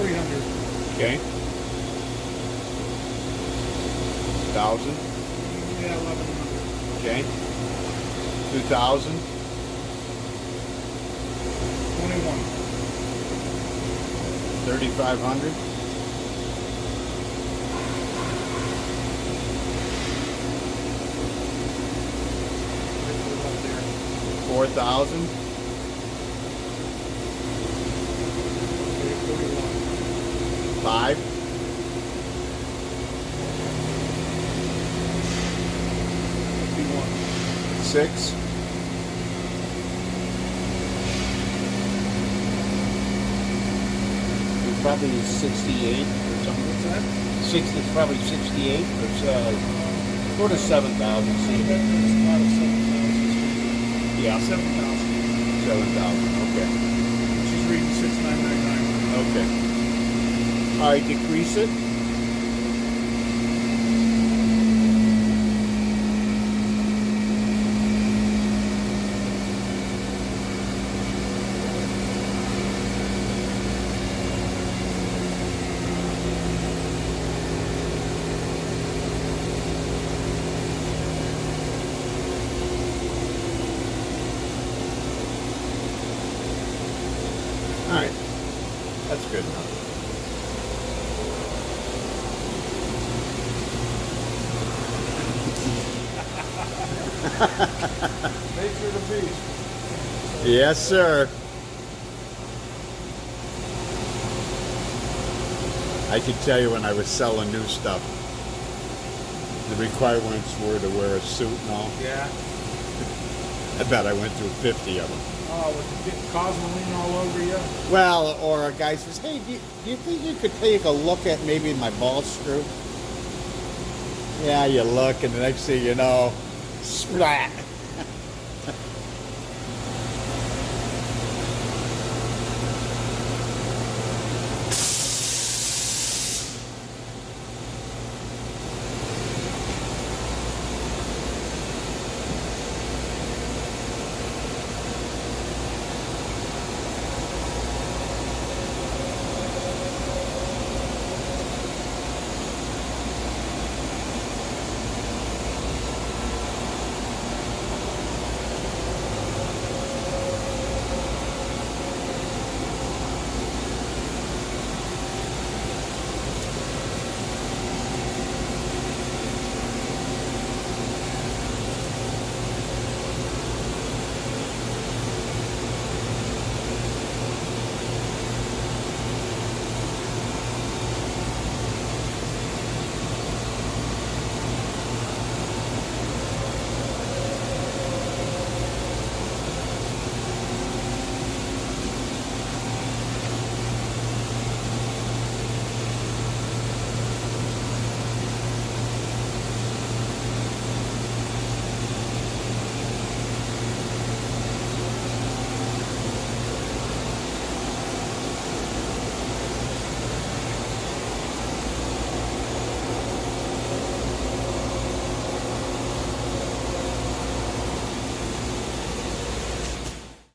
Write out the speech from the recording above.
300. Okay. 1,000. Yeah, 1,100. Okay. 2,000. 21. 3,500. 4,000. 41. 5. 51. 6. probably 68 or something. What's that? 60, it's probably 68 or go to 7,000. See, It's about 7,000. yeah, 7,000. 7,000. Okay. She's reading 6,999. Okay. All right, decrease it. All right. That's good enough. Nature of the beast. Yes, sir. I can tell you when I was selling new stuff, the requirements were to wear a suit and all. Yeah. I bet I went through 50 of them. Oh, with the Cosmoline all over you. Well, or a guy says, hey, do you think you could take a look at maybe my ball screw? Yeah, you look, and the next thing you know, splat.